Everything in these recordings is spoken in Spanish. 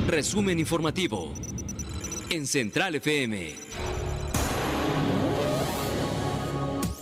Resumen informativo en Central FM.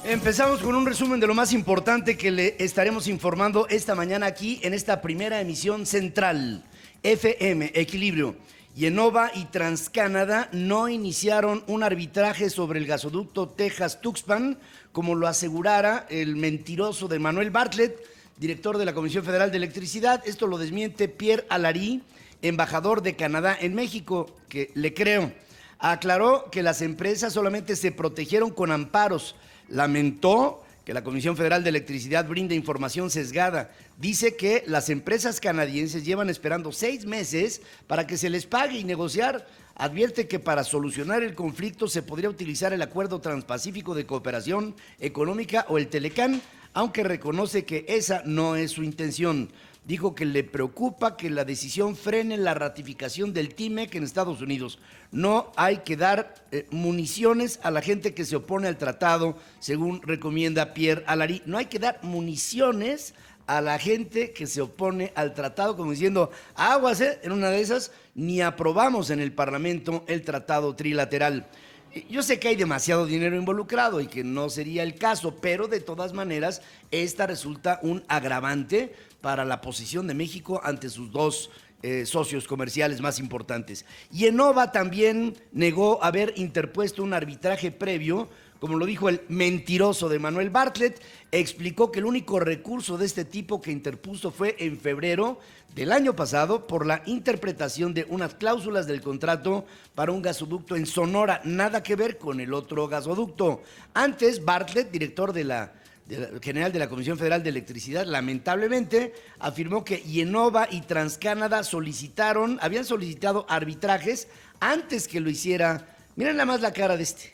Empezamos con un resumen de lo más importante que le estaremos informando esta mañana aquí en esta primera emisión Central FM Equilibrio. Yenova y TransCanada no iniciaron un arbitraje sobre el gasoducto Texas-Tuxpan, como lo asegurara el mentiroso de Manuel Bartlett, director de la Comisión Federal de Electricidad. Esto lo desmiente Pierre Alarie, embajador de Canadá en México, que le creo. Aclaró que las empresas solamente se protegieron con amparos. Lamentó que la Comisión Federal de Electricidad brinda información sesgada. Dice que las empresas canadienses llevan esperando 6 meses para que se les pague y negociar. Advierte que para solucionar el conflicto se podría utilizar el Acuerdo Transpacífico de Cooperación Económica o el Telecán, aunque reconoce que esa no es su intención. Dijo que le preocupa que la decisión frene la ratificación del TIMEC en Estados Unidos. No hay que dar municiones a la gente que se opone al tratado, según recomienda Pierre Alarie. No hay que dar municiones a la gente que se opone al tratado, como diciendo, aguas, en una de esas ni aprobamos en el Parlamento el tratado trilateral. Yo sé que hay demasiado dinero involucrado y que no sería el caso, pero de todas maneras esta resulta un agravante para la posición de México ante sus dos socios comerciales más importantes. Yenova también negó haber interpuesto un arbitraje previo, como lo dijo el mentiroso de Manuel Bartlett. Explicó que el único recurso de este tipo que interpuso fue en febrero del año pasado por la interpretación de unas cláusulas del contrato para un gasoducto en Sonora, nada que ver con el otro gasoducto. Antes, Bartlett, director general de la Comisión Federal de Electricidad, lamentablemente afirmó que Yenova y TransCanada habían solicitado arbitrajes antes que lo hiciera. Miren nada más la cara de este.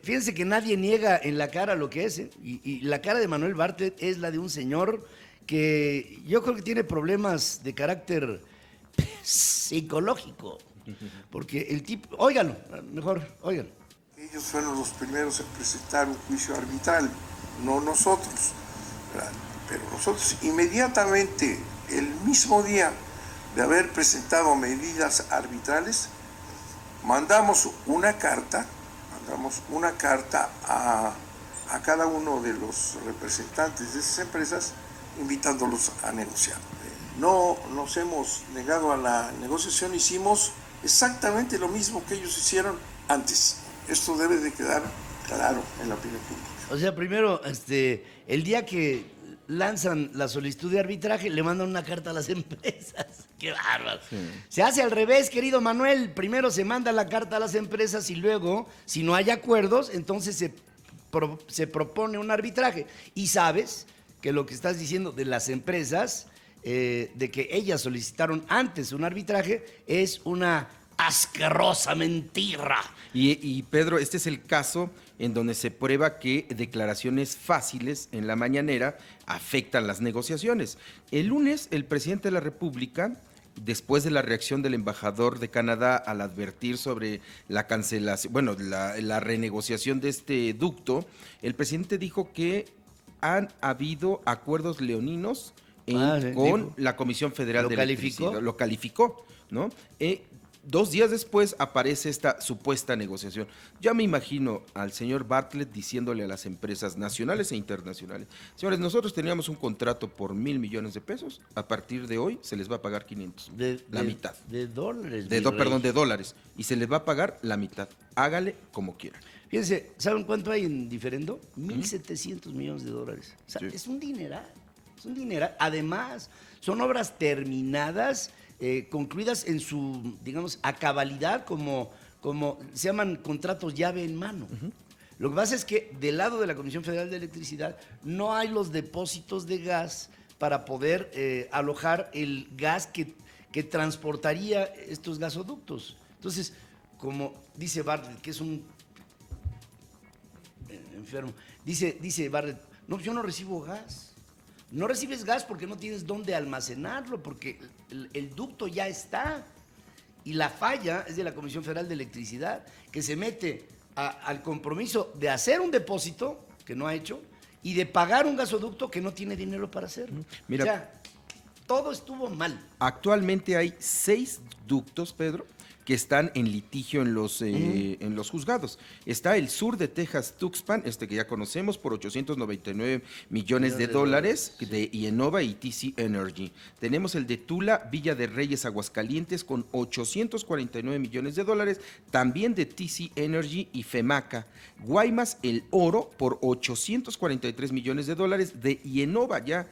Fíjense que nadie niega en la cara lo que es, y la cara de Manuel Bartlett es la de un señor que yo creo que tiene problemas de carácter psicológico, porque el tipo, óigalo, mejor, óigalo. Ellos fueron los primeros en presentar un juicio arbitral, no nosotros, ¿verdad? Pero nosotros inmediatamente, el mismo día de haber presentado medidas arbitrales, mandamos una carta a cada uno de los representantes de esas empresas invitándolos a negociar. No nos hemos negado a la negociación, hicimos exactamente lo mismo que ellos hicieron antes. Esto debe de quedar claro en la opinión pública. O sea, primero, el día que lanzan la solicitud de arbitraje, le mandan una carta a las empresas. ¡Qué bárbaro! Sí. Se hace al revés, querido Manuel. Primero se manda la carta a las empresas y luego, si no hay acuerdos, entonces se propone un arbitraje. Y sabes que lo que estás diciendo de las empresas, de que ellas solicitaron antes un arbitraje, es una asquerosa mentira. Y Pedro, este es el caso en donde se prueba que declaraciones fáciles en la mañanera afectan las negociaciones. El lunes, el presidente de la República, después de la reacción del embajador de Canadá al advertir sobre la cancelación, la renegociación de este ducto, el presidente dijo que han habido acuerdos leoninos con la Comisión Federal de Electricidad. Lo calificó, ¿no? 2 días después aparece esta supuesta negociación. Ya me imagino al señor Bartlett diciéndole a las empresas nacionales e internacionales: señores, nosotros teníamos un contrato por $1,000 millones de pesos, a partir de hoy se les va a pagar 500, la mitad. De dólares. De dólares, y se les va a pagar la mitad. Hágale como quieran. Fíjense, ¿saben cuánto hay en diferendo? 1,700 millones de dólares. O sea, sí. Es un dineral. Además, son obras terminadas, concluidas en su, digamos, a cabalidad, como se llaman contratos llave en mano. Lo que pasa es que del lado de la Comisión Federal de Electricidad no hay los depósitos de gas para poder alojar el gas que transportaría estos gasoductos. Entonces, como dice Bartlett, que es un enfermo, dice Bartlett, no, yo no recibo gas. No recibes gas porque no tienes dónde almacenarlo, porque el ducto ya está. Y la falla es de la Comisión Federal de Electricidad, que se mete al compromiso de hacer un depósito, que no ha hecho, y de pagar un gasoducto que no tiene dinero para hacerlo. Mira, o sea, todo estuvo mal. Actualmente hay 6 ductos, Pedro, que están en litigio en los juzgados. Está el sur de Texas Tuxpan, que ya conocemos, por 899 millones de dólares, de IEnova y TC Energy. Tenemos el de Tula, Villa de Reyes, Aguascalientes, con 849 millones de dólares, también de TC Energy y FEMACA. Guaymas, El Oro, por 843 millones de dólares, de IEnova. Ya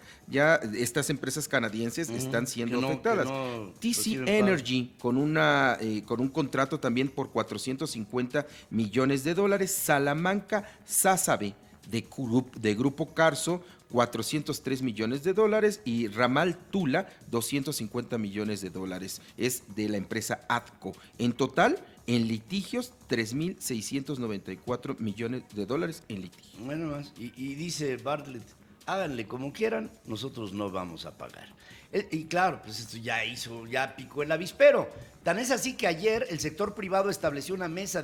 estas empresas canadienses están siendo afectadas. TC Energy, con un contrato también por 450 millones de dólares. Salamanca, Sázabe, de Grupo Carso, 403 millones de dólares. Y Ramal Tula, 250 millones de dólares. Es de la empresa ATCO. En total, en litigios, 3.694 millones de dólares en litigios. Bueno, más. Y dice Bartlett, háganle como quieran, nosotros no vamos a pagar. Y claro, pues esto ya picó el avispero. Tan es así que ayer el sector privado estableció una mesa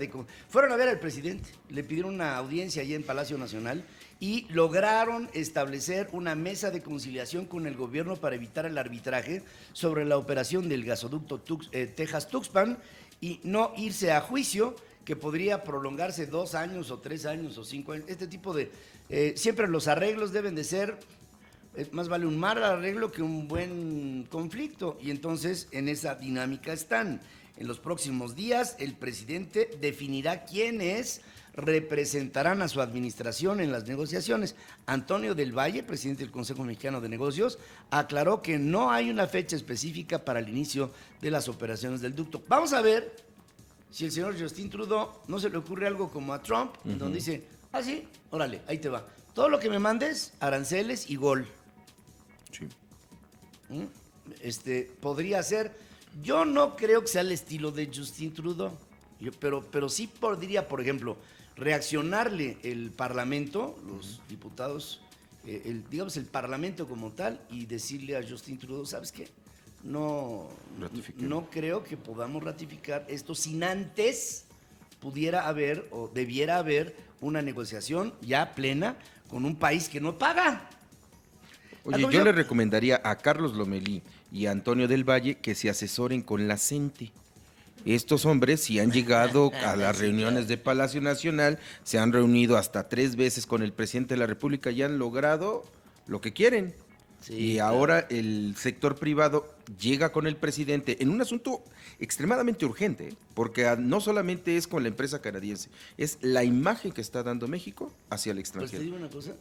fueron a ver al presidente, le pidieron una audiencia allí en Palacio Nacional y lograron establecer una mesa de conciliación con el gobierno para evitar el arbitraje sobre la operación del gasoducto Texas-Tuxpan y no irse a juicio, que podría prolongarse 2 años o 3 años o 5 años. Este tipo de... siempre los arreglos deben de ser... más vale un mal arreglo que un buen conflicto. Y entonces en esa dinámica están. En los próximos días el presidente definirá quiénes representarán a su administración en las negociaciones. Antonio del Valle, presidente del Consejo Mexicano de Negocios, aclaró que no hay una fecha específica para el inicio de las operaciones del ducto. Vamos a ver si el señor Justin Trudeau no se le ocurre algo como a Trump, donde dice, sí, órale, ahí te va. Todo lo que me mandes, aranceles y gol. Sí. Podría ser, yo no creo que sea el estilo de Justin Trudeau, pero sí podría, por ejemplo, reaccionarle el Parlamento, los diputados, digamos el Parlamento como tal, y decirle a Justin Trudeau, ¿sabes qué? No creo que podamos ratificar esto sin antes pudiera haber o debiera haber una negociación ya plena con un país que no paga. Oye, yo le recomendaría a Carlos Lomelí y a Antonio del Valle que se asesoren con la CENTE. Estos hombres, si han llegado a las reuniones de Palacio Nacional, se han reunido hasta 3 veces con el presidente de la República y han logrado lo que quieren. Sí, y ahora el sector privado llega con el presidente en un asunto extremadamente urgente, porque no solamente es con la empresa canadiense, es la imagen que está dando México hacia el extranjero. Pues te digo una cosa,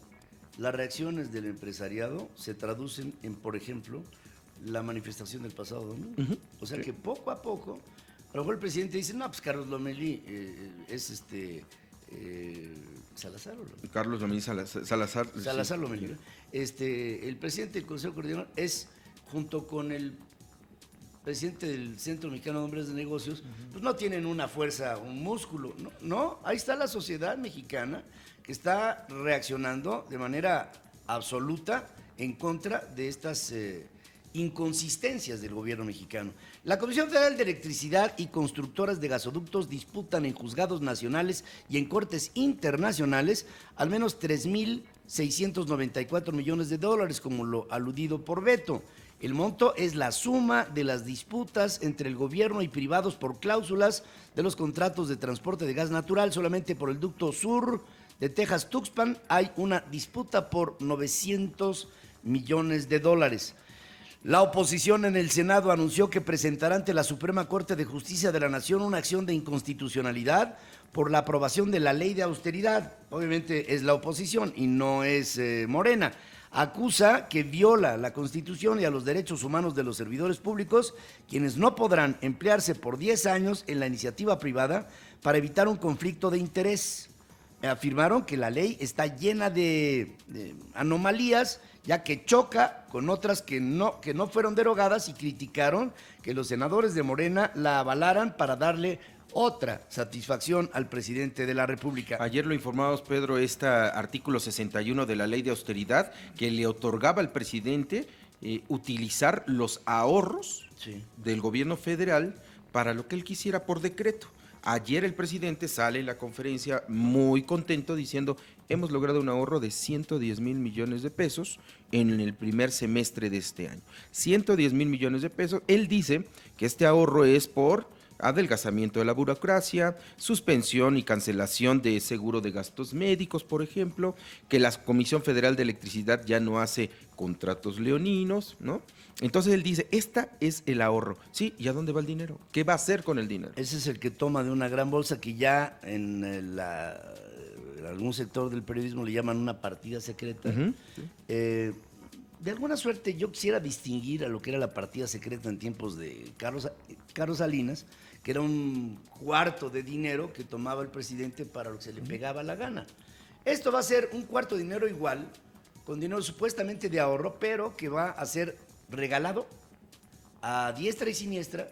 las reacciones del empresariado se traducen en, por ejemplo, la manifestación del pasado domingo. O sea que poco a poco, a lo mejor el presidente dice, no, pues Carlos Lomelí es Salazar. Carlos Lomelí Salazar. Salazar Lomelí. Sí. El presidente del Consejo Coordinador es, junto con el presidente del Centro Mexicano de Hombres de Negocios, pues no tienen una fuerza, un músculo. No, ahí está la sociedad mexicana que está reaccionando de manera absoluta en contra de estas inconsistencias del gobierno mexicano. La Comisión Federal de Electricidad y constructoras de gasoductos disputan en juzgados nacionales y en cortes internacionales al menos 3.694 millones de dólares, como lo aludido por Beto. El monto es la suma de las disputas entre el gobierno y privados por cláusulas de los contratos de transporte de gas natural. Solamente por el ducto sur de Texas-Tuxpan hay una disputa por 900 millones de dólares. La oposición en el Senado anunció que presentará ante la Suprema Corte de Justicia de la Nación una acción de inconstitucionalidad por la aprobación de la ley de austeridad. Obviamente es la oposición y no es Morena. Acusa que viola la Constitución y a los derechos humanos de los servidores públicos, quienes no podrán emplearse por 10 años en la iniciativa privada para evitar un conflicto de interés. Afirmaron que la ley está llena de anomalías, ya que choca con otras que no fueron derogadas, y criticaron que los senadores de Morena la avalaran para darle otra satisfacción al presidente de la República. Ayer lo informamos, Pedro, artículo 61 de la ley de austeridad que le otorgaba al presidente utilizar los ahorros del gobierno federal para lo que él quisiera por decreto. Ayer el presidente sale en la conferencia muy contento diciendo, hemos logrado un ahorro de 110 mil millones de pesos en el primer semestre de este año. 110 mil millones de pesos. Él dice que este ahorro es por adelgazamiento de la burocracia, suspensión y cancelación de seguro de gastos médicos, por ejemplo, que la Comisión Federal de Electricidad ya no hace contratos leoninos, ¿no? Entonces él dice, esta es el ahorro. Sí, ¿y a dónde va el dinero? ¿Qué va a hacer con el dinero? Ese es el que toma de una gran bolsa que ya en algún sector del periodismo le llaman una partida secreta. Sí. De alguna suerte yo quisiera distinguir a lo que era la partida secreta en tiempos de Carlos Salinas, que era un cuarto de dinero que tomaba el presidente para lo que se le pegaba la gana. Esto va a ser un cuarto de dinero igual, con dinero supuestamente de ahorro, pero que va a ser regalado a diestra y siniestra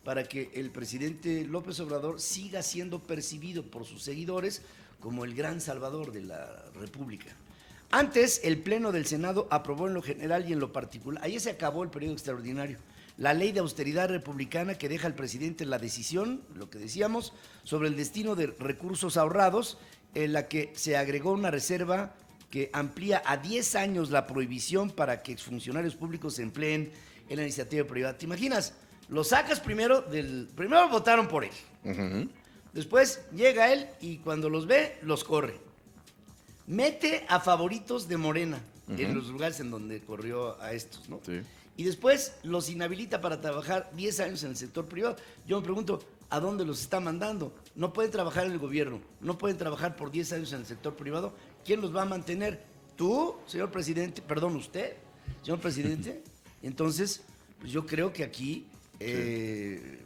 para que el presidente López Obrador siga siendo percibido por sus seguidores como el gran salvador de la República. Antes, el Pleno del Senado aprobó en lo general y en lo particular, ahí se acabó el periodo extraordinario, la ley de austeridad republicana que deja al presidente la decisión, lo que decíamos, sobre el destino de recursos ahorrados, en la que se agregó una reserva que amplía a 10 años la prohibición para que exfuncionarios públicos se empleen en la iniciativa privada. ¿Te imaginas? Lo sacas primero votaron por él. Después llega él y cuando los ve, los corre. Mete a favoritos de Morena en los lugares en donde corrió a estos, ¿no? Sí. Y después los inhabilita para trabajar 10 años en el sector privado. Yo me pregunto, ¿a dónde los está mandando? No pueden trabajar en el gobierno, no pueden trabajar por 10 años en el sector privado. ¿Quién los va a mantener? ¿Tú, señor presidente? Perdón, ¿usted, señor presidente? Entonces, pues yo creo que aquí se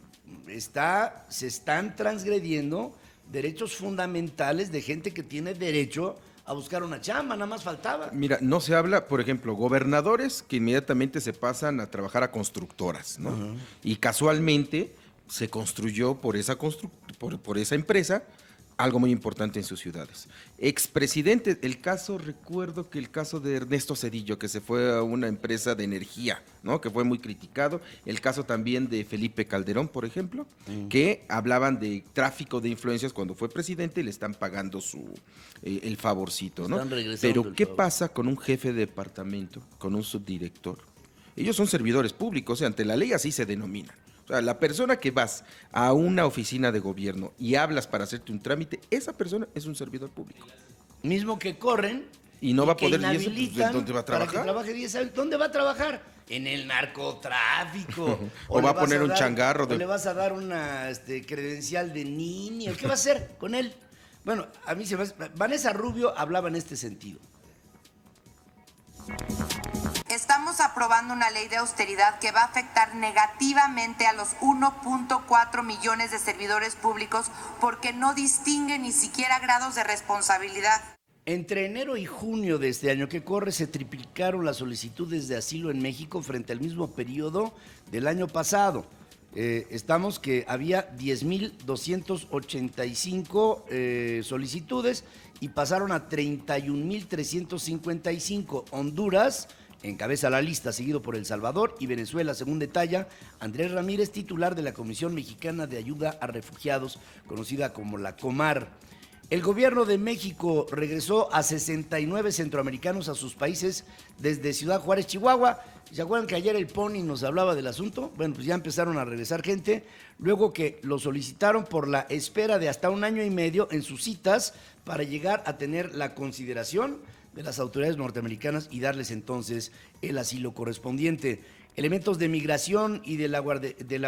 están transgrediendo derechos fundamentales de gente que tiene derecho a buscar una chamba, nada más faltaba. Mira, no se habla, por ejemplo, gobernadores que inmediatamente se pasan a trabajar a constructoras, ¿no? Y casualmente se construyó por esa empresa algo muy importante en sus ciudades. Expresidentes, recuerdo que el caso de Ernesto Zedillo, que se fue a una empresa de energía, ¿no? Que fue muy criticado. El caso también de Felipe Calderón, por ejemplo, que hablaban de tráfico de influencias cuando fue presidente y le están pagando el favorcito, ¿no? Pero ¿qué pasa con un jefe de departamento, con un subdirector? Ellos son servidores públicos, ante la ley así se denominan. O sea, la persona que vas a una oficina de gobierno y hablas para hacerte un trámite, esa persona es un servidor público. Mismo que corren y no va a poder ¿dónde va a trabajar? Para que trabaje 10 años. ¿Dónde va a trabajar? En el narcotráfico. o va a poner un changarro. O le vas a dar una credencial de niño. ¿Qué va a hacer con él? Bueno, a mí Vanessa Rubio hablaba en este sentido. Estamos aprobando una ley de austeridad que va a afectar negativamente a los 1.4 millones de servidores públicos porque no distingue ni siquiera grados de responsabilidad. Entre enero y junio de este año que corre se triplicaron las solicitudes de asilo en México frente al mismo periodo del año pasado. Estamos que había 10,285 solicitudes y pasaron a 31,355. Honduras encabeza la lista, seguido por El Salvador y Venezuela, según detalla Andrés Ramírez, titular de la Comisión Mexicana de Ayuda a Refugiados, conocida como la Comar. El gobierno de México regresó a 69 centroamericanos a sus países desde Ciudad Juárez, Chihuahua. ¿Se acuerdan que ayer el Pony nos hablaba del asunto? Bueno, pues ya empezaron a regresar gente, luego que lo solicitaron por la espera de hasta 1 año y medio en sus citas para llegar a tener la consideración de las autoridades norteamericanas y darles entonces el asilo correspondiente. Elementos de migración y de la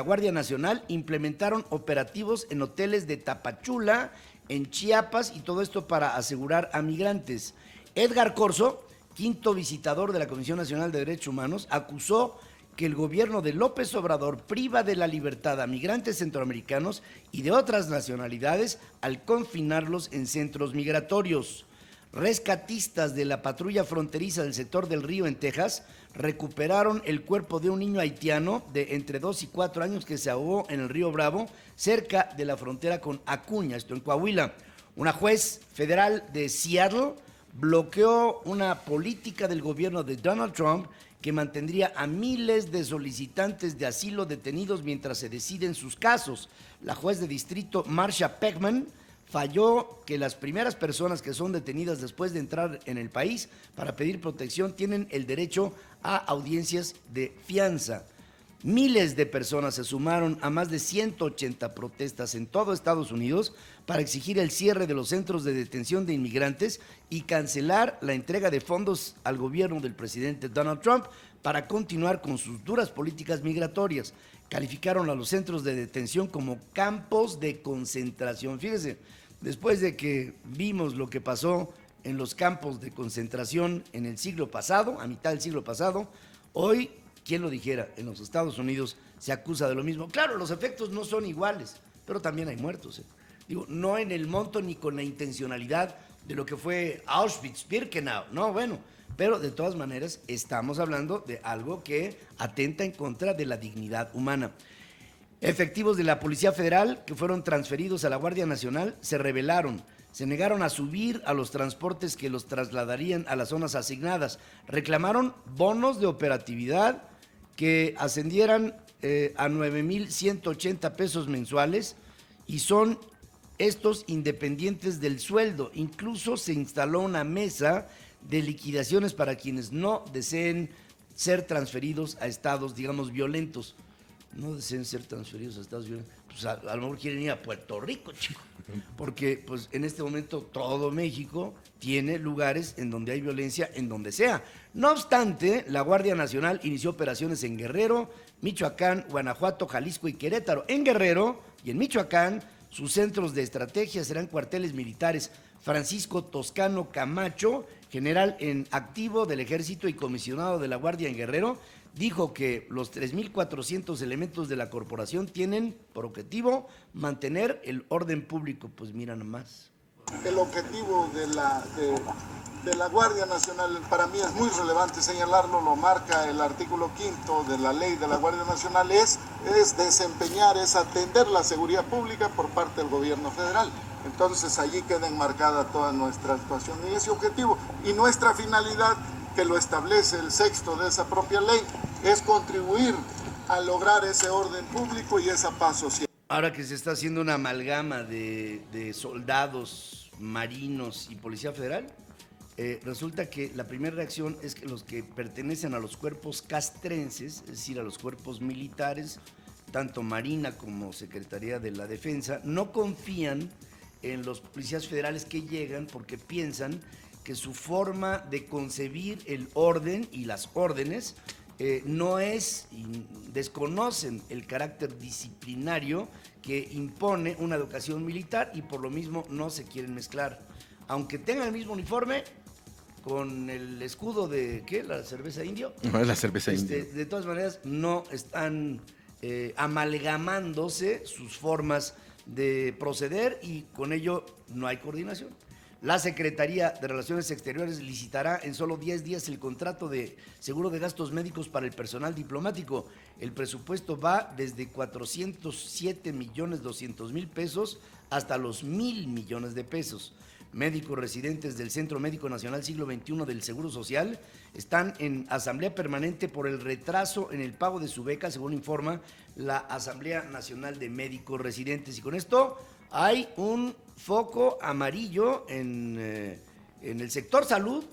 Guardia Nacional implementaron operativos en hoteles de Tapachula, en Chiapas, y todo esto para asegurar a migrantes. Edgar Corzo, quinto visitador de la Comisión Nacional de Derechos Humanos, acusó que el gobierno de López Obrador priva de la libertad a migrantes centroamericanos y de otras nacionalidades al confinarlos en centros migratorios. Rescatistas de la patrulla fronteriza del sector del Río en Texas recuperaron el cuerpo de un niño haitiano de entre 2 y 4 años que se ahogó en el río Bravo, cerca de la frontera con Acuña, esto en Coahuila. Una juez federal de Seattle bloqueó una política del gobierno de Donald Trump que mantendría a miles de solicitantes de asilo detenidos mientras se deciden sus casos. La juez de distrito Marsha Peckman falló que las primeras personas que son detenidas después de entrar en el país para pedir protección tienen el derecho a audiencias de fianza. Miles de personas se sumaron a más de 180 protestas en todo Estados Unidos para exigir el cierre de los centros de detención de inmigrantes y cancelar la entrega de fondos al gobierno del presidente Donald Trump para continuar con sus duras políticas migratorias. Calificaron a los centros de detención como campos de concentración. Fíjese, después de que vimos lo que pasó en los campos de concentración en el siglo pasado, a mitad del siglo pasado, hoy, ¿quién lo dijera? En los Estados Unidos se acusa de lo mismo. Claro, los efectos no son iguales, pero también hay muertos. Digo, no en el monto ni con la intencionalidad de lo que fue Auschwitz-Birkenau. No, bueno, pero de todas maneras estamos hablando de algo que atenta en contra de la dignidad humana. Efectivos de la Policía Federal que fueron transferidos a la Guardia Nacional se rebelaron. Se negaron a subir a los transportes que los trasladarían a las zonas asignadas. Reclamaron bonos de operatividad que ascendieran a 9,180 pesos mensuales y son estos independientes del sueldo. Incluso se instaló una mesa de liquidaciones para quienes no deseen ser transferidos a estados, digamos, violentos. No deseen ser transferidos a estados violentos. Pues a lo mejor quieren ir a Puerto Rico, chico. Porque pues en este momento todo México tiene lugares en donde hay violencia, en donde sea. No obstante, la Guardia Nacional inició operaciones en Guerrero, Michoacán, Guanajuato, Jalisco y Querétaro. En Guerrero y en Michoacán, sus centros de estrategia serán cuarteles militares. Francisco Toscano Camacho, general en activo del Ejército y comisionado de la Guardia en Guerrero, dijo que los 3,400 elementos de la corporación tienen por objetivo mantener el orden público. Pues mira nomás. El objetivo de la Guardia Nacional para mí es muy relevante señalarlo, lo marca el artículo 5º de la ley de la Guardia Nacional, es desempeñar, es atender la seguridad pública por parte del gobierno federal. Entonces allí queda enmarcada toda nuestra actuación y ese objetivo. Y nuestra finalidad, que lo establece el 6º de esa propia ley, es contribuir a lograr ese orden público y esa paz social. Ahora que se está haciendo una amalgama de soldados, marinos y policía federal, resulta que la primera reacción es que los que pertenecen a los cuerpos castrenses, es decir, a los cuerpos militares, tanto Marina como Secretaría de la Defensa, no confían en los policías federales que llegan porque piensan que su forma de concebir el orden y las órdenes no es, desconocen el carácter disciplinario que impone una educación militar y por lo mismo no se quieren mezclar. Aunque tengan el mismo uniforme, con el escudo de, ¿qué? ¿La cerveza indio? No, es la cerveza indio. De todas maneras, no están amalgamándose sus formas de proceder y con ello no hay coordinación. La Secretaría de Relaciones Exteriores licitará en solo 10 días el contrato de seguro de gastos médicos para el personal diplomático. El presupuesto va desde 407,200,000 pesos hasta los 1,000 millones de pesos. Médicos residentes del Centro Médico Nacional Siglo XXI del Seguro Social están en asamblea permanente por el retraso en el pago de su beca, según informa la Asamblea Nacional de Médicos Residentes. Y con esto hay un foco amarillo en el sector salud,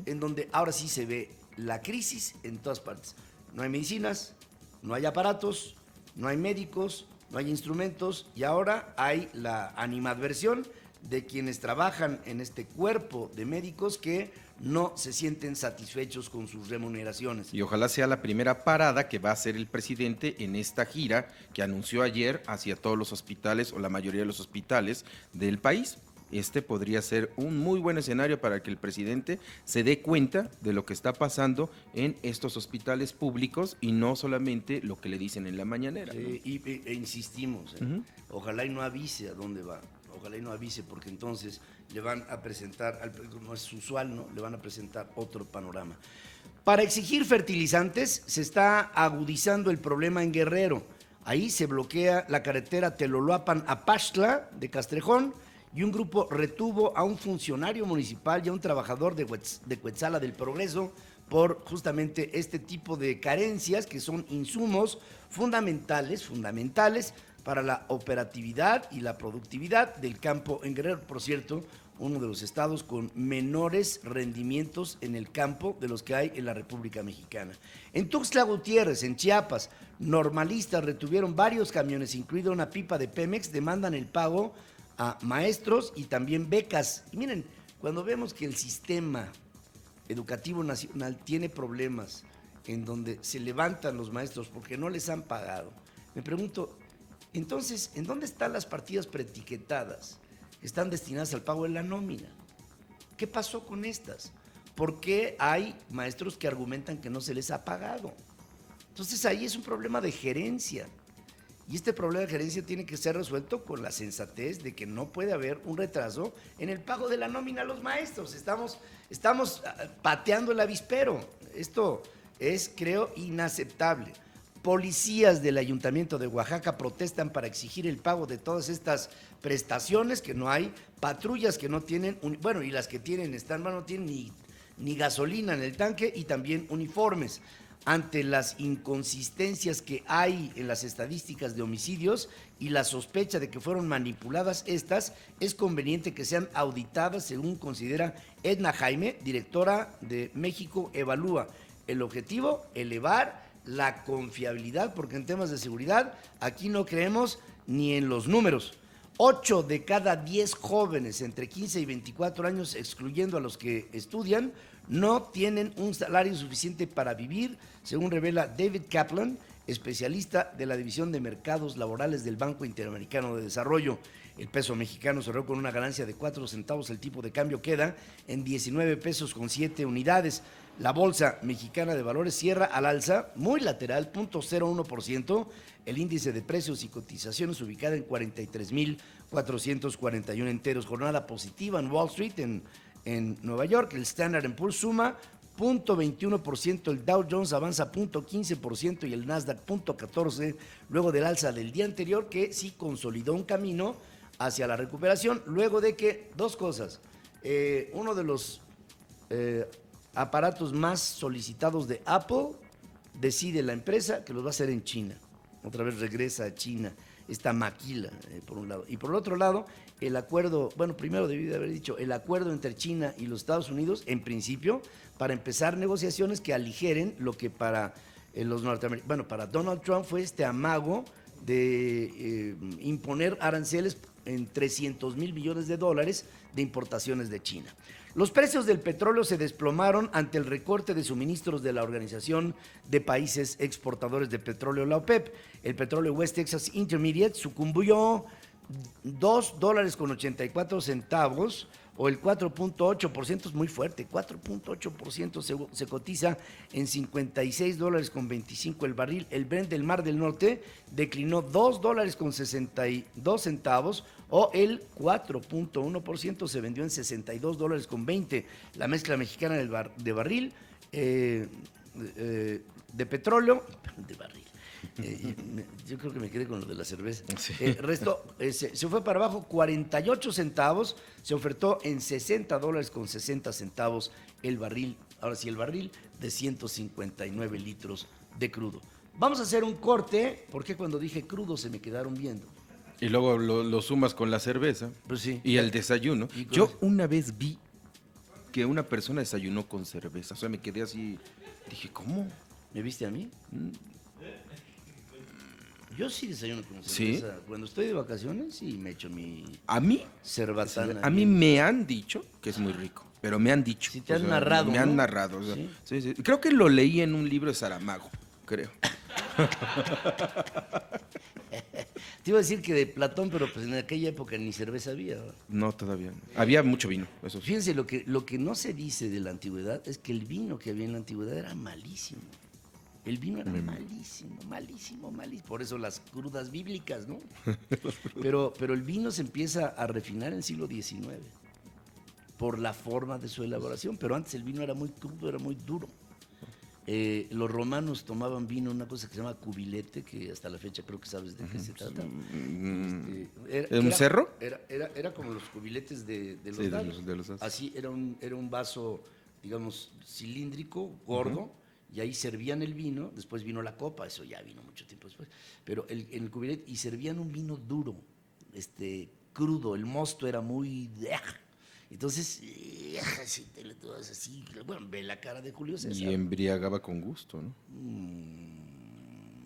en donde ahora sí se ve la crisis en todas partes. No hay medicinas, no hay aparatos, no hay médicos, no hay instrumentos y ahora hay la animadversión de quienes trabajan en este cuerpo de médicos que no se sienten satisfechos con sus remuneraciones. Y ojalá sea la primera parada que va a hacer el presidente en esta gira que anunció ayer hacia todos los hospitales o la mayoría de los hospitales del país. Este podría ser un muy buen escenario para que el presidente se dé cuenta de lo que está pasando en estos hospitales públicos y no solamente lo que le dicen en la mañanera. Sí, ¿no? E insistimos, ojalá y no avise a dónde va. Ojalá y no avise, porque entonces le van a presentar, como es usual, ¿no? Le van a presentar otro panorama. Para exigir fertilizantes se está agudizando el problema en Guerrero. Ahí se bloquea la carretera Teloloapan-Apaxtla de Castrejón y un grupo retuvo a un funcionario municipal y a un trabajador de Cuetzala del Progreso por justamente este tipo de carencias que son insumos fundamentales para la operatividad y la productividad del campo en Guerrero. Por cierto, uno de los estados con menores rendimientos en el campo de los que hay en la República Mexicana. En Tuxtla Gutiérrez, en Chiapas, normalistas retuvieron varios camiones, incluida una pipa de Pemex, demandan el pago a maestros y también becas. Y miren, cuando vemos que el sistema educativo nacional tiene problemas en donde se levantan los maestros porque no les han pagado, me pregunto, entonces, ¿en dónde están las partidas preetiquetadas que están destinadas al pago de la nómina? ¿Qué pasó con estas? ¿Por qué hay maestros que argumentan que no se les ha pagado? Entonces ahí es un problema de gerencia. Y este problema de gerencia tiene que ser resuelto con la sensatez de que no puede haber un retraso en el pago de la nómina a los maestros. Estamos pateando el avispero. Esto es, creo, inaceptable. Policías del Ayuntamiento de Oaxaca protestan para exigir el pago de todas estas prestaciones que no hay, patrullas que no tienen, y las que tienen no tienen ni gasolina en el tanque y también uniformes. Ante las inconsistencias que hay en las estadísticas de homicidios y la sospecha de que fueron manipuladas estas, es conveniente que sean auditadas, según considera Edna Jaime, directora de México Evalúa. El objetivo, elevar la confiabilidad, porque en temas de seguridad aquí no creemos ni en los números. 8 de cada 10 jóvenes entre 15 y 24 años, excluyendo a los que estudian, no tienen un salario suficiente para vivir, según revela David Kaplan, especialista de la División de Mercados Laborales del Banco Interamericano de Desarrollo. El peso mexicano cerró con una ganancia de 4 centavos, el tipo de cambio queda en 19 pesos con 7 unidades. La Bolsa Mexicana de Valores cierra al alza, muy lateral, 0.01%, el índice de precios y cotizaciones ubicada en 43.441 enteros. Jornada positiva en Wall Street, en Nueva York. El Standard & Poor's suma 0.21%, el Dow Jones avanza 0.15% y el Nasdaq 0.14%, luego del alza del día anterior, que sí consolidó un camino hacia la recuperación, luego de que, dos cosas, uno de los aparatos más solicitados de Apple, decide la empresa que los va a hacer en China. Otra vez regresa a China esta maquila, por un lado. Y por el otro lado, el acuerdo, primero debí de haber dicho, el acuerdo entre China y los Estados Unidos, en principio, para empezar negociaciones que aligeren lo que para los norteamericanos, para Donald Trump fue este amago de imponer aranceles en $300 mil millones de importaciones de China. Los precios del petróleo se desplomaron ante el recorte de suministros de la Organización de Países Exportadores de Petróleo, la OPEP. El petróleo West Texas Intermediate sucumbió $2.84, o el 4.8%, es muy fuerte, 4.8% se cotiza en $56.25 el barril. El Brent del Mar del Norte declinó $2.62, o el 4.1%, se vendió en $62.20. La mezcla mexicana de barril de petróleo, de barril. Yo creo que me quedé con lo de la cerveza. Sí. Se fue para abajo 48 centavos, se ofertó en $60.60 el barril. Ahora sí, el barril de 159 litros de crudo. Vamos a hacer un corte, porque cuando dije crudo se me quedaron viendo. Y luego lo sumas con la cerveza, pues sí, y el desayuno. Yo una vez vi que una persona desayunó con cerveza. O sea, me quedé así, dije, ¿cómo? ¿Me viste a mí? Yo sí desayuno con cerveza. ¿Sí? Cuando estoy de vacaciones, sí me echo mi cerbatana. A mí me han dicho que es muy rico, pero me han dicho. Sí, te han narrado, me han narrado. O sea, sí. Creo que lo leí en un libro de Saramago, creo. Te iba a decir que de Platón, pero pues en aquella época ni cerveza había, ¿verdad? No, todavía no. Había mucho vino, eso sí. Fíjense, lo que no se dice de la antigüedad es que el vino que había en la antigüedad era malísimo. El vino era malísimo. Por eso las crudas bíblicas, ¿no? Pero el vino se empieza a refinar en el siglo XIX por la forma de su elaboración. Pero antes el vino era muy crudo, era muy duro. Los romanos tomaban vino, una cosa que se llama cubilete, que hasta la fecha creo que sabes de qué se trata. ¿Un cerro? Era como los cubiletes de los dados. De los dados. Así era un vaso digamos, cilíndrico, gordo, y ahí servían el vino, después vino la copa, eso ya vino mucho tiempo después, pero en el cubilet, y servían un vino duro, crudo, el mosto era muy... Entonces, así, bueno, ve la cara de Julio César. Y embriagaba con gusto, ¿no?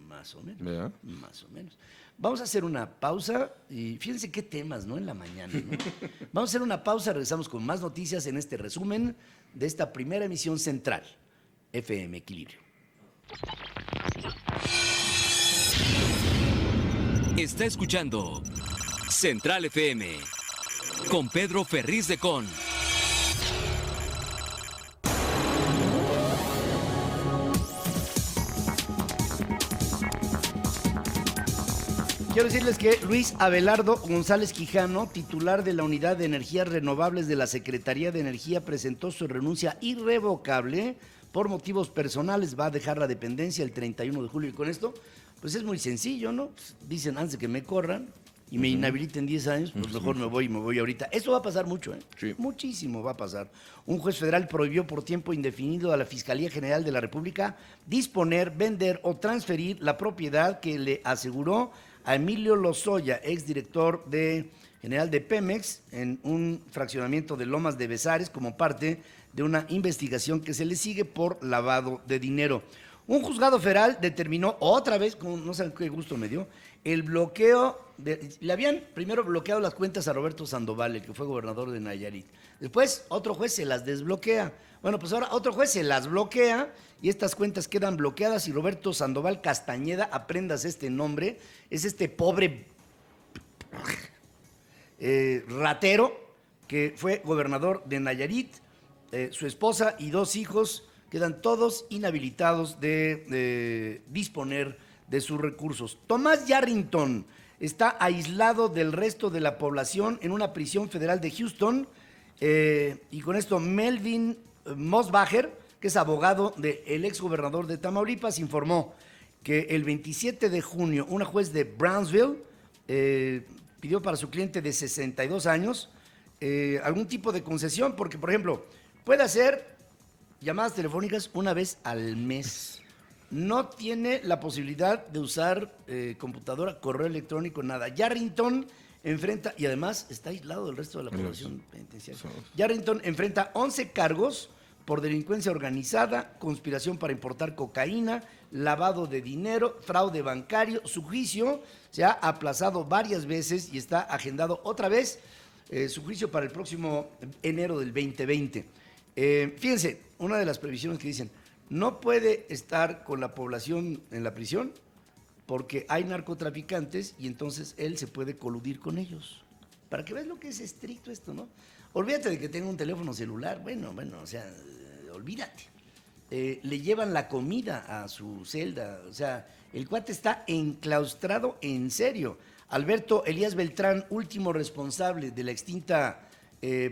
Más o menos. ¿Verdad? Más o menos. Vamos a hacer una pausa y fíjense qué temas, ¿no? En la mañana, ¿no? Vamos a hacer una pausa, regresamos con más noticias en este resumen de esta primera emisión central, FM Equilibrio. Está escuchando Central FM con Pedro Ferriz de Con. Quiero decirles que Luis Abelardo González Quijano, titular de la Unidad de Energías Renovables de la Secretaría de Energía, presentó su renuncia irrevocable por motivos personales. Va a dejar la dependencia el 31 de julio. Y con esto, pues es muy sencillo, ¿no? Pues dicen, antes de que me corran y me inhabiliten 10 años, pues mejor me voy ahorita. Esto va a pasar mucho, ¿eh? Sí. Muchísimo va a pasar. Un juez federal prohibió por tiempo indefinido a la Fiscalía General de la República disponer, vender o transferir la propiedad que le aseguró a Emilio Lozoya, exdirector general de Pemex, en un fraccionamiento de Lomas de Bezares, como parte de una investigación que se le sigue por lavado de dinero. Un juzgado federal determinó otra vez, no sé qué gusto me dio, el bloqueo, le habían primero bloqueado las cuentas a Roberto Sandoval, el que fue gobernador de Nayarit. Después otro juez se las desbloquea. Bueno, pues ahora otro juez se las bloquea y estas cuentas quedan bloqueadas y Roberto Sandoval Castañeda, aprendas este nombre, es este pobre ratero que fue gobernador de Nayarit, su esposa y 2 hijos quedan todos inhabilitados de disponer de sus recursos. Tomás Yarrington está aislado del resto de la población en una prisión federal de Houston y con esto Melvin Mosbacher, que es abogado del exgobernador de Tamaulipas, informó que el 27 de junio una juez de Brownsville pidió para su cliente de 62 años algún tipo de concesión, porque, por ejemplo, puede hacer llamadas telefónicas una vez al mes. No tiene la posibilidad de usar computadora, correo electrónico, nada. Yarrington enfrenta, y además está aislado del resto de la población penitenciaria. Yarrington enfrenta 11 cargos por delincuencia organizada, conspiración para importar cocaína, lavado de dinero, fraude bancario. Su juicio se ha aplazado varias veces y está agendado otra vez su juicio para el próximo enero del 2020. Fíjense, una de las previsiones que dicen, no puede estar con la población en la prisión porque hay narcotraficantes y entonces él se puede coludir con ellos. Para que veas lo que es estricto esto, ¿no? Olvídate de que tenga un teléfono celular, bueno, o sea, olvídate. Le llevan la comida a su celda, o sea, el cuate está enclaustrado en serio. Alberto Elías Beltrán, último responsable de la extinta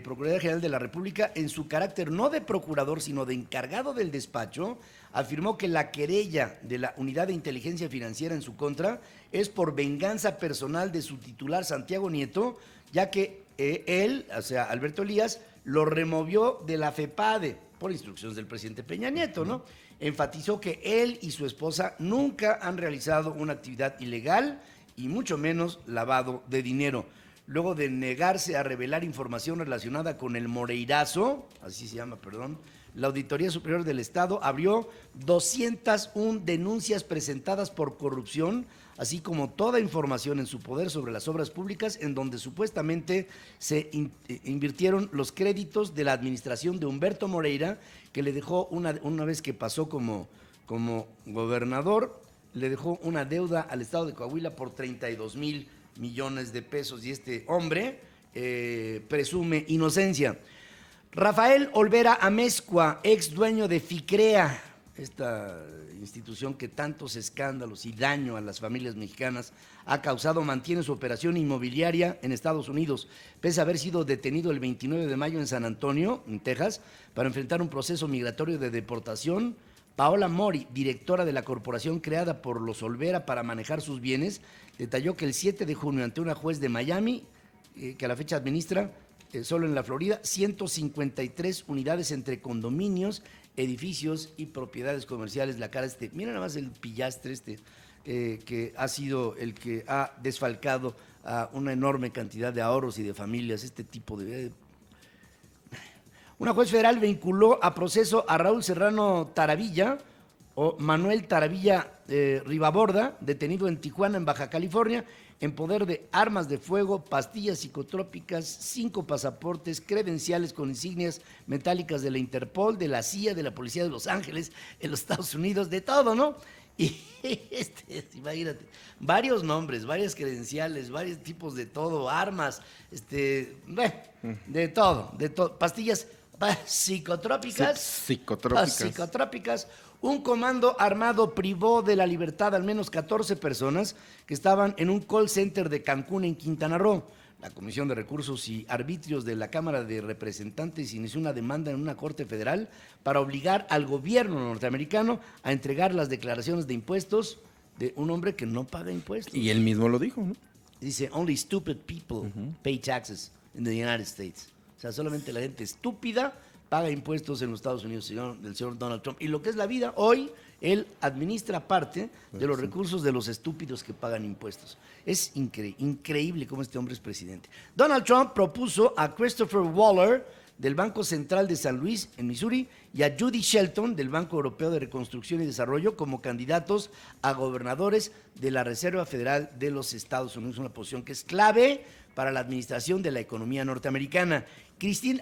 Procuraduría General de la República, en su carácter no de procurador, sino de encargado del despacho, afirmó que la querella de la Unidad de Inteligencia Financiera en su contra es por venganza personal de su titular Santiago Nieto, ya que él, o sea, Alberto Elías, lo removió de la FEPADE por instrucciones del presidente Peña Nieto, ¿no? Enfatizó que él y su esposa nunca han realizado una actividad ilegal y mucho menos lavado de dinero. Luego de negarse a revelar información relacionada con el Moreirazo, así se llama, perdón, la Auditoría Superior del Estado abrió 201 denuncias presentadas por corrupción, así como toda información en su poder sobre las obras públicas en donde supuestamente se invirtieron los créditos de la administración de Humberto Moreira, que le dejó una vez que pasó como gobernador, le dejó una deuda al Estado de Coahuila por 32,000 millones de pesos y este hombre presume inocencia. Rafael Olvera Amezcua, ex dueño de FICREA, esta institución que tantos escándalos y daño a las familias mexicanas ha causado, mantiene su operación inmobiliaria en Estados Unidos, pese a haber sido detenido el 29 de mayo en San Antonio, en Texas, para enfrentar un proceso migratorio de deportación. Paola Mori, directora de la corporación creada por los Olvera para manejar sus bienes, detalló que el 7 de junio ante una juez de Miami, que a la fecha administra solo en la Florida, 153 unidades entre condominios, edificios y propiedades comerciales. La cara mira nada más el pillastre que ha sido el que ha desfalcado a una enorme cantidad de ahorros y de familias, este tipo de... Una juez federal vinculó a proceso a Raúl Serrano Taravilla, o Manuel Taravilla Ribaborda, detenido en Tijuana, en Baja California, en poder de armas de fuego, pastillas psicotrópicas, 5 pasaportes, credenciales con insignias metálicas de la Interpol, de la CIA, de la Policía de Los Ángeles, en los Estados Unidos, de todo, ¿no? Y imagínate, varios nombres, varias credenciales, varios tipos de todo, armas, de todo, pastillas psicotrópicas. Psicotrópicas. Un comando armado privó de la libertad al menos 14 personas que estaban en un call center de Cancún, en Quintana Roo. La Comisión de Recursos y Arbitrios de la Cámara de Representantes inició una demanda en una corte federal para obligar al gobierno norteamericano a entregar las declaraciones de impuestos de un hombre que no paga impuestos. Y él mismo lo dijo, ¿no? Dice, only stupid people pay taxes in the United States. O sea, solamente la gente estúpida paga impuestos en los Estados Unidos, del señor Donald Trump. Y lo que es la vida, hoy él administra parte de los recursos de los estúpidos que pagan impuestos. Es increíble cómo este hombre es presidente. Donald Trump propuso a Christopher Waller, del Banco Central de San Luis, en Missouri, y a Judy Shelton, del Banco Europeo de Reconstrucción y Desarrollo, como candidatos a gobernadores de la Reserva Federal de los Estados Unidos, una posición que es clave para la administración de la economía norteamericana.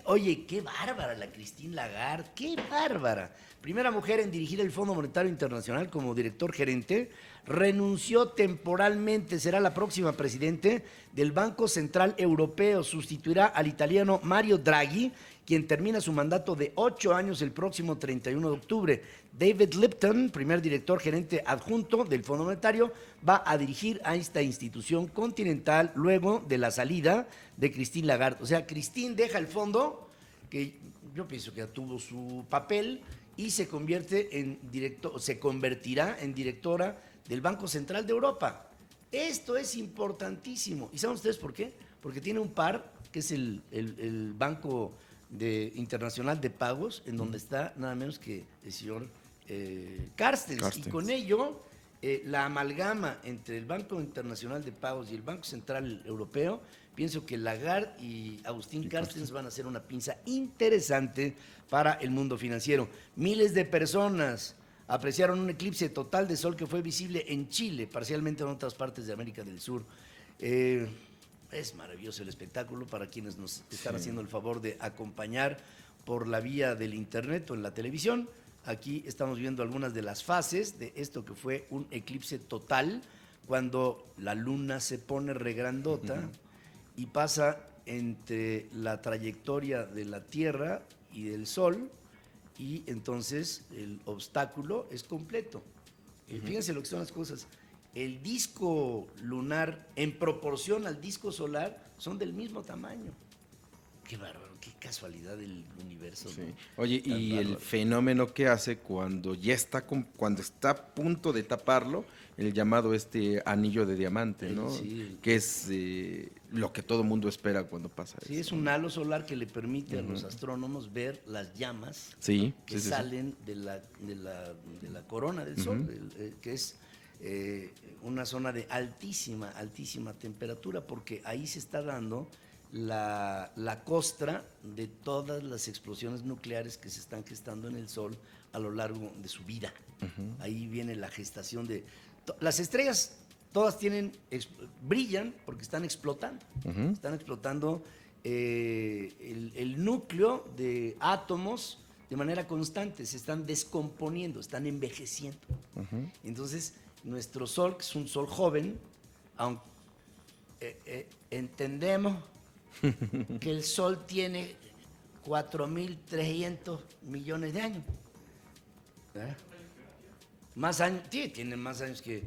Oye, qué bárbara la Christine Lagarde, qué bárbara. Primera mujer en dirigir el Fondo Monetario Internacional como director gerente, renunció temporalmente, será la próxima presidente del Banco Central Europeo, sustituirá al italiano Mario Draghi, quien termina su mandato de 8 años el próximo 31 de octubre. David Lipton, primer director gerente adjunto del Fondo Monetario, va a dirigir a esta institución continental luego de la salida de Christine Lagarde. O sea, Christine deja el fondo, que yo pienso que ya tuvo su papel, y se convertirá en directora del Banco Central de Europa. Esto es importantísimo. ¿Y saben ustedes por qué? Porque tiene un par, que es el Banco Internacional de Pagos, en donde está nada menos que el señor Carstens. Y con ello, la amalgama entre el Banco Internacional de Pagos y el Banco Central Europeo, pienso que Lagarde y Agustín Carstens van a ser una pinza interesante para el mundo financiero. Miles de personas apreciaron un eclipse total de sol que fue visible en Chile, parcialmente en otras partes de América del Sur. Es maravilloso el espectáculo para quienes nos están haciendo el favor de acompañar por la vía del internet o en la televisión. Aquí estamos viendo algunas de las fases de esto que fue un eclipse total, cuando la luna se pone regrandota y pasa entre la trayectoria de la Tierra y del Sol, y entonces el obstáculo es completo. Fíjense lo que son las cosas. El disco lunar en proporción al disco solar son del mismo tamaño. Qué bárbaro, qué casualidad del universo. Sí. ¿No? Oye, Tan y bárbaro. el fenómeno que hace cuando ya está cuando está a punto de taparlo, el llamado anillo de diamante, ¿no? Sí. Que es lo que todo mundo espera cuando pasa eso. Sí, es un halo solar que le permite a los astrónomos ver las llamas que sí. salen de la corona del Sol, que es una zona de altísima temperatura, porque ahí se está dando la costra de todas las explosiones nucleares que se están gestando en el Sol a lo largo de su vida. Ahí viene la gestación de... Las estrellas todas brillan porque están explotando. Están explotando el núcleo de átomos de manera constante, se están descomponiendo, están envejeciendo. Entonces, nuestro Sol, que es un Sol joven, aunque entendemos que el Sol tiene 4.300 millones de años. Más años, sí, tiene más años que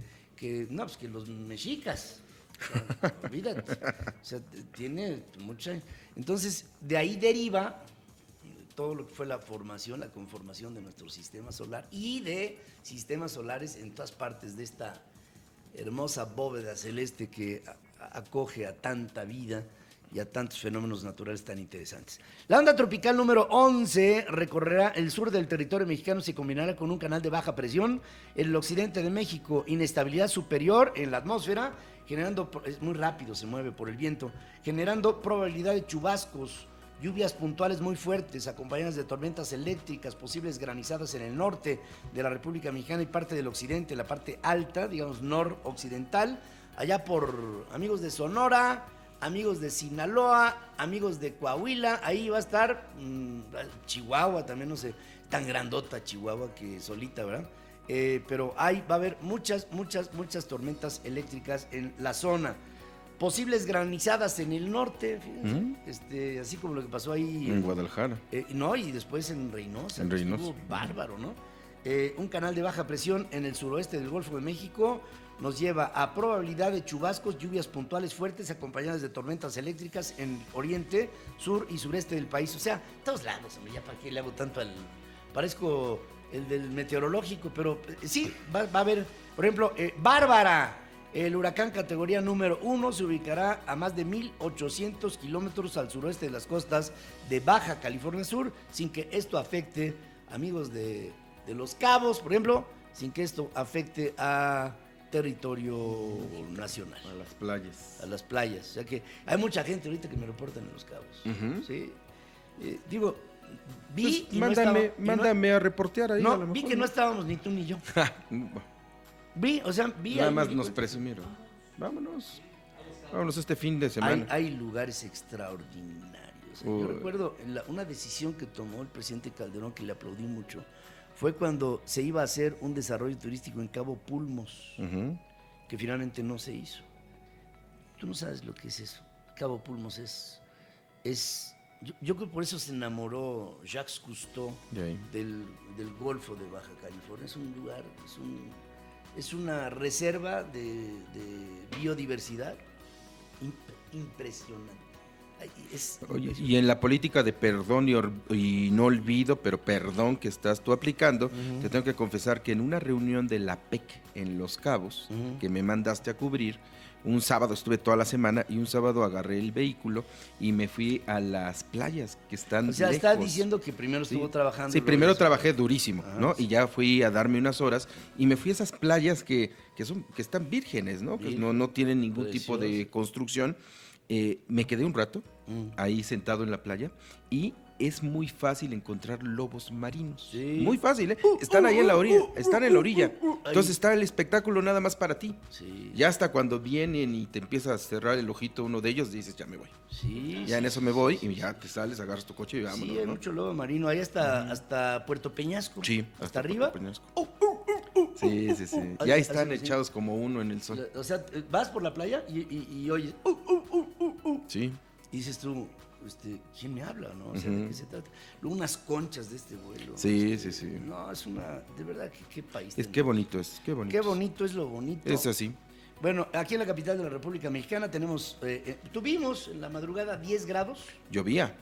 los mexicas. O sea, olvídate. O sea, tiene muchos años. Entonces, de ahí deriva todo lo que fue la conformación de nuestro sistema solar y de sistemas solares en todas partes de esta hermosa bóveda celeste que acoge a tanta vida y a tantos fenómenos naturales tan interesantes. La onda tropical número 11 recorrerá el sur del territorio mexicano, se combinará con un canal de baja presión en el occidente de México, inestabilidad superior en la atmósfera, generando, es muy rápido, se mueve por el viento, generando probabilidad de chubascos, lluvias puntuales muy fuertes, acompañadas de tormentas eléctricas, posibles granizadas en el norte de la República Mexicana y parte del occidente, la parte alta, digamos noroccidental, allá por amigos de Sonora, amigos de Sinaloa, amigos de Coahuila, ahí va a estar Chihuahua también, no sé, tan grandota Chihuahua que solita, ¿verdad? Pero ahí va a haber muchas tormentas eléctricas en la zona. Posibles granizadas en el norte, fíjense, así como lo que pasó ahí en Guadalajara. No, y después en Reynosa. En Reynosa. Estuvo bárbaro, ¿no? Un canal de baja presión en el suroeste del Golfo de México nos lleva a probabilidad de chubascos, lluvias puntuales fuertes acompañadas de tormentas eléctricas en oriente, sur y sureste del país. O sea, todos lados, hombre, ya para qué le hago tanto al... Parezco el del meteorológico, pero sí, va a haber, por ejemplo, Bárbara. El huracán categoría número 1 se ubicará a más de 1,800 kilómetros al suroeste de las costas de Baja California Sur, sin que esto afecte, amigos de Los Cabos, por ejemplo, sin que esto afecte a territorio nacional. A las playas. A las playas. O sea que hay mucha gente ahorita que me reportan en Los Cabos. ¿Sí? Digo, vi pues mándame a reportear ahí. No, a lo mejor, vi que no estábamos ni tú ni yo. Vi Nada más nos presumieron. Vámonos este fin de semana. Hay lugares extraordinarios. Yo recuerdo una decisión que tomó el presidente Calderón, que le aplaudí mucho, fue cuando se iba a hacer un desarrollo turístico en Cabo Pulmos, que finalmente no se hizo. Tú no sabes lo que es eso. Cabo Pulmos es yo creo que por eso se enamoró Jacques Cousteau del Golfo de Baja California. Es un lugar, es una reserva de biodiversidad impresionante. Oye, y en la política de perdón y no olvido, pero perdón que estás tú aplicando, te tengo que confesar que en una reunión de la PEC en Los Cabos, que me mandaste a cubrir, un sábado estuve toda la semana y un sábado agarré el vehículo y me fui a las playas que están O sea, lejos. estás diciendo que primero estuvo trabajando. Sí, primero trabajé durísimo, ¿no? Y ya fui a darme unas horas y me fui a esas playas que están vírgenes, ¿no? Que no tienen ningún tipo de construcción. Me quedé un rato ahí sentado en la playa y es muy fácil encontrar lobos marinos. Sí. Muy fácil, ¿eh? Están ahí en la orilla, están en la orilla. Entonces está el espectáculo nada más para ti. Sí. Ya hasta cuando vienen y te empieza a cerrar el ojito uno de ellos, dices, ya me voy. Sí. Ya en eso me voy y ya te sales, agarras tu coche y vámonos. Sí, hay mucho lobo marino. Ahí hasta Puerto Peñasco. Sí. Hasta arriba. Sí. Ya están echados como uno en el sol. O sea, vas por la playa y oyes. Sí. Y dices tú, ¿quién me habla, no? O sea, ¿de qué se trata? Luego unas conchas de este vuelo. Sí. No, es de verdad, qué país. Qué bonito es. Qué bonito es lo bonito. Es así. Bueno, aquí en la capital de la República Mexicana tuvimos en la madrugada 10 grados. Llovía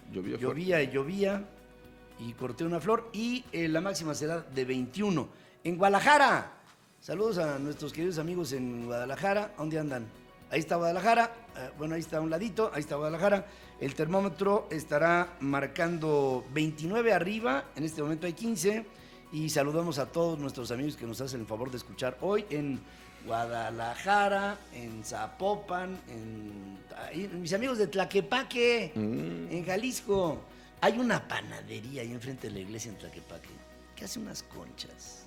y corté una flor y la máxima será de 21. En Guadalajara, saludos a nuestros queridos amigos en Guadalajara. ¿Dónde andan? Ahí está Guadalajara, ahí está a un ladito, ahí está Guadalajara. El termómetro estará marcando 29 arriba, en este momento hay 15. Y saludamos a todos nuestros amigos que nos hacen el favor de escuchar hoy en Guadalajara, en Zapopan, mis amigos de Tlaquepaque, en Jalisco. Hay una panadería ahí enfrente de la iglesia en Tlaquepaque que hace unas conchas.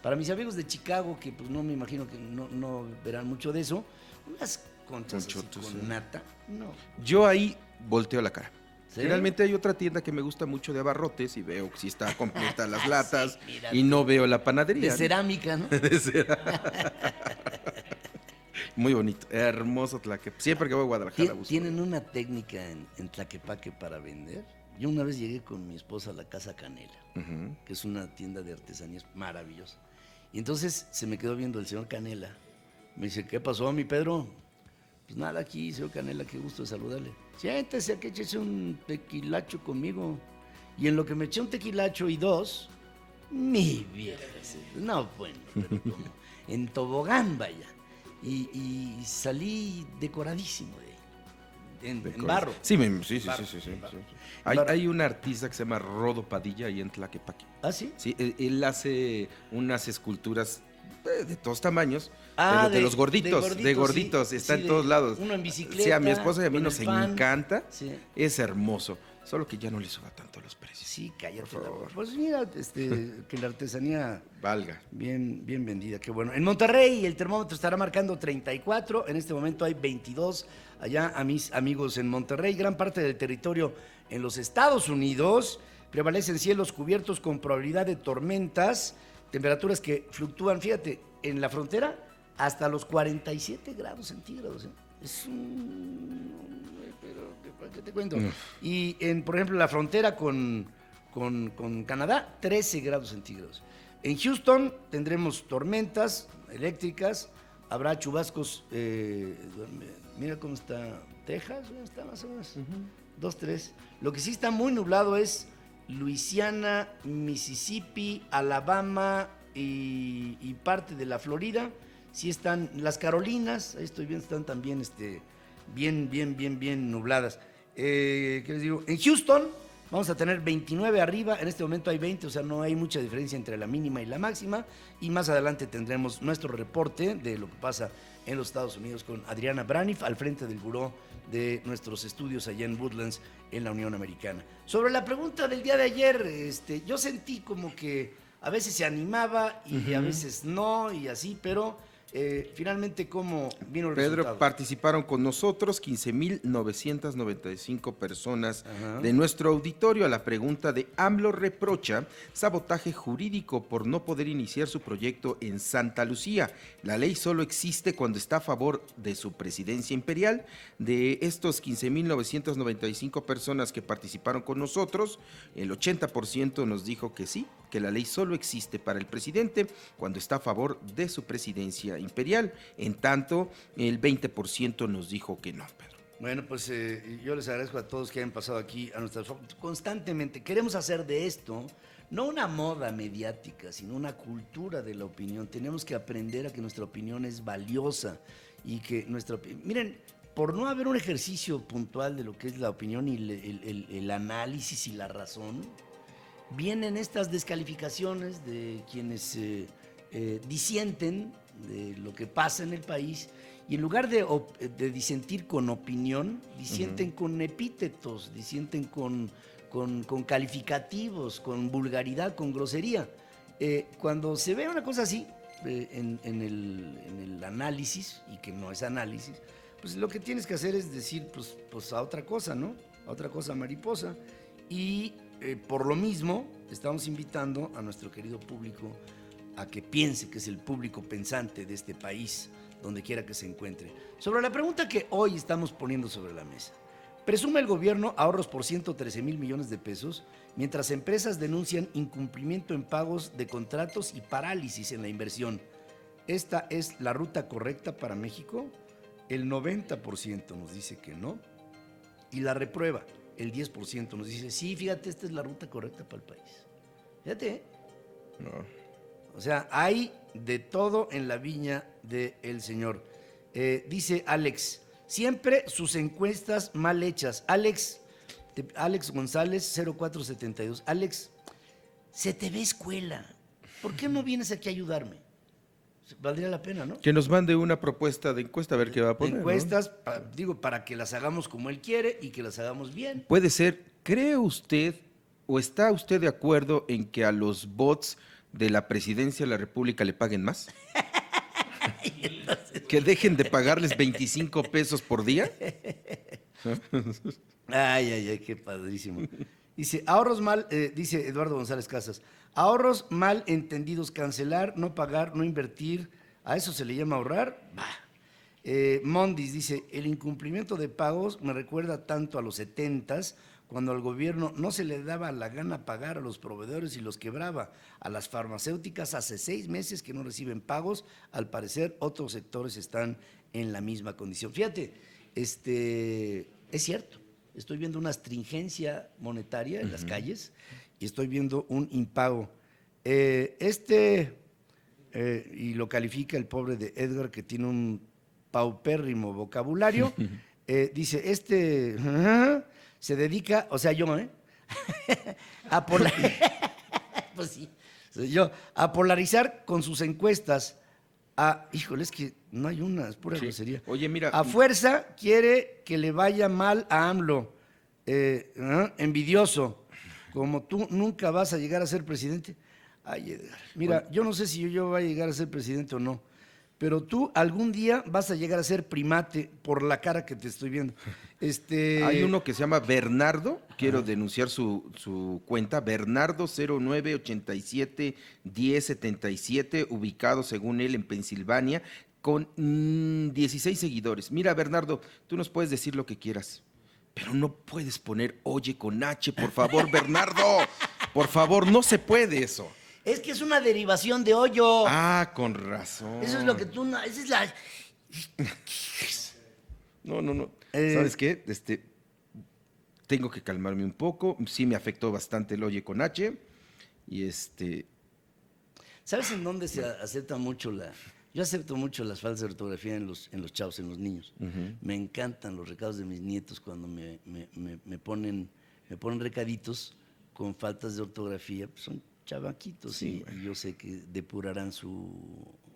Para mis amigos de Chicago, que pues no me imagino que no verán mucho de eso, unas conchas así con nata, no. Yo ahí volteo la cara. ¿Sí? Generalmente hay otra tienda que me gusta mucho de abarrotes y veo si está completa las latas y no veo la panadería. De cerámica, ¿no? De cerámica. Muy bonito, hermoso Tlaquepaque. Siempre que voy a Guadalajara busco. ¿Tienen una técnica en Tlaquepaque para vender? Yo una vez llegué con mi esposa a la Casa Canela, que es una tienda de artesanías maravillosa. Y entonces se me quedó viendo el señor Canela. Me dice, ¿qué pasó, mi Pedro? Pues nada, aquí, señor Canela, qué gusto de saludarle. Siéntese, aquí échese un tequilacho conmigo. Y en lo que me eché un tequilacho y dos, mi vieja. No, bueno, pero como en tobogán, vaya. Y salí decoradísimo de ahí. en barro. Sí, sí. Barro. Hay un artista que se llama Rodo Padilla ahí en Tlaquepaque. ¿Ah, sí? Sí, él hace unas esculturas de todos tamaños, Ah, pero de los gorditos, de gorditos, sí, está sí, en todos lados. uno en bicicleta, Sí, a mi esposa y a mí con nos el pan. encanta. Sí. Es hermoso, solo que ya no le suba tanto los precios. Sí, cállate. Por favor. Pues mira, que la artesanía Valga. bien vendida, qué bueno. En Monterrey el termómetro estará marcando 34, en este momento hay 22 allá a mis amigos en Monterrey. Gran parte del territorio en los Estados Unidos prevalecen cielos cubiertos con probabilidad de tormentas, temperaturas que fluctúan, fíjate, en la frontera hasta los 47 grados centígrados. Es un... pero, ¿qué te cuento? Y por ejemplo, la frontera con Canadá, 13 grados centígrados. En Houston tendremos tormentas eléctricas, habrá chubascos, mira cómo está Texas, está más o menos, 2, 3. Lo que sí está muy nublado es Luisiana, Mississippi, Alabama y parte de la Florida. Sí están, las Carolinas, ahí estoy viendo, están también bien nubladas. ¿Qué les digo? En Houston vamos a tener 29 arriba, en este momento hay 20, o sea, no hay mucha diferencia entre la mínima y la máxima. Y más adelante tendremos nuestro reporte de lo que pasa en los Estados Unidos con Adriana Braniff al frente del buró de nuestros estudios allá en Woodlands, en la Unión Americana. Sobre la pregunta del día de ayer, yo sentí como que a veces se animaba y a veces no, y así, pero finalmente, ¿cómo vino el Pedro, resultado? participaron con nosotros 15,995 personas de nuestro auditorio a la pregunta de AMLO reprocha sabotaje jurídico por no poder iniciar su proyecto en Santa Lucía. La ley solo existe cuando está a favor de su presidencia imperial. De estos 15,995 personas que participaron con nosotros, el 80% nos dijo que sí, que la ley solo existe para el presidente cuando está a favor de su presidencia imperial. En tanto, el 20% nos dijo que no, Pedro. Bueno, pues yo les agradezco a todos que hayan pasado aquí a nuestras constantemente. Queremos hacer de esto no una moda mediática, sino una cultura de la opinión. Tenemos que aprender a que nuestra opinión es valiosa y que miren, por no haber un ejercicio puntual de lo que es la opinión y el análisis y la razón, vienen estas descalificaciones de quienes disienten de lo que pasa en el país, y en lugar de disentir con opinión, disienten con epítetos, disienten con calificativos, con vulgaridad, con grosería. Cuando se ve una cosa así en el análisis, y que no es análisis, pues lo que tienes que hacer es decir, pues a otra cosa, ¿no? A otra cosa mariposa. Y por lo mismo, estamos invitando a nuestro querido público a que piense, que es el público pensante de este país, donde quiera que se encuentre. Sobre la pregunta que hoy estamos poniendo sobre la mesa. Presume el gobierno ahorros por 113,000 millones de pesos, mientras empresas denuncian incumplimiento en pagos de contratos y parálisis en la inversión. ¿Esta es la ruta correcta para México? El 90% nos dice que no, y la reprueba, el 10% nos dice, sí, fíjate, esta es la ruta correcta para el país. Fíjate, No. O sea, hay de todo en la viña del Señor. Dice Alex, siempre sus encuestas mal hechas. Alex González, 0472. Alex, se te ve escuela. ¿Por qué no vienes aquí a ayudarme? Valdría la pena, ¿no? Que nos mande una propuesta de encuesta a ver qué va a poner. Encuestas, para que las hagamos como él quiere y que las hagamos bien. Puede ser, ¿cree usted o está usted de acuerdo en que a los bots de la presidencia de la República le paguen más? ¿Que dejen de pagarles 25 pesos por día? Ay, qué padrísimo. Dice, dice Eduardo González Casas, ahorros mal entendidos, cancelar, no pagar, no invertir, ¿a eso se le llama ahorrar? Bah. Mondis dice, el incumplimiento de pagos me recuerda tanto a los 70s, cuando al gobierno no se le daba la gana pagar a los proveedores y los quebraba. A las farmacéuticas hace 6 meses que no reciben pagos, al parecer otros sectores están en la misma condición. Fíjate, es cierto, estoy viendo una astringencia monetaria en las calles y estoy viendo un impago. Y lo califica el pobre de Edgar, que tiene un paupérrimo vocabulario. Dice, se dedica, o sea, yo, a pues sí, yo, a polarizar con sus encuestas. Híjole, es que no hay una, es pura grosería. Oye, mira. A fuerza quiere que le vaya mal a AMLO. Envidioso. Como tú nunca vas a llegar a ser presidente. Ay, Edgar. Mira, yo no sé si yo voy a llegar a ser presidente o no, pero tú algún día vas a llegar a ser primate por la cara que te estoy viendo. Hay uno que se llama Bernardo, quiero denunciar su cuenta, Bernardo 09871077, ubicado según él en Pensilvania, con 16 seguidores. Mira, Bernardo, tú nos puedes decir lo que quieras, pero no puedes poner oye con H, por favor, Bernardo. Por favor, no se puede eso. Es que es una derivación de hoyo. Con razón. Eso es lo que tú no. Esa es la. No. ¿Sabes qué? Tengo que calmarme un poco. Sí me afectó bastante el oye con H. Y ¿Sabes en dónde se acepta mucho Yo acepto mucho las faltas de ortografía en los chavos, en los niños. Me encantan los recados de mis nietos cuando me ponen recaditos con faltas de ortografía. Pues son chavaquitos, sí, y yo sé que depurarán su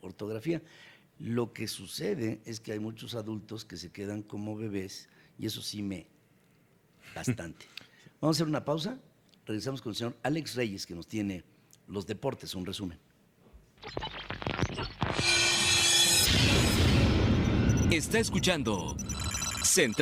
ortografía. Lo que sucede es que hay muchos adultos que se quedan como bebés y eso sí bastante. Vamos a hacer una pausa, regresamos con el señor Alex Reyes que nos tiene los deportes, un resumen. Está escuchando Central.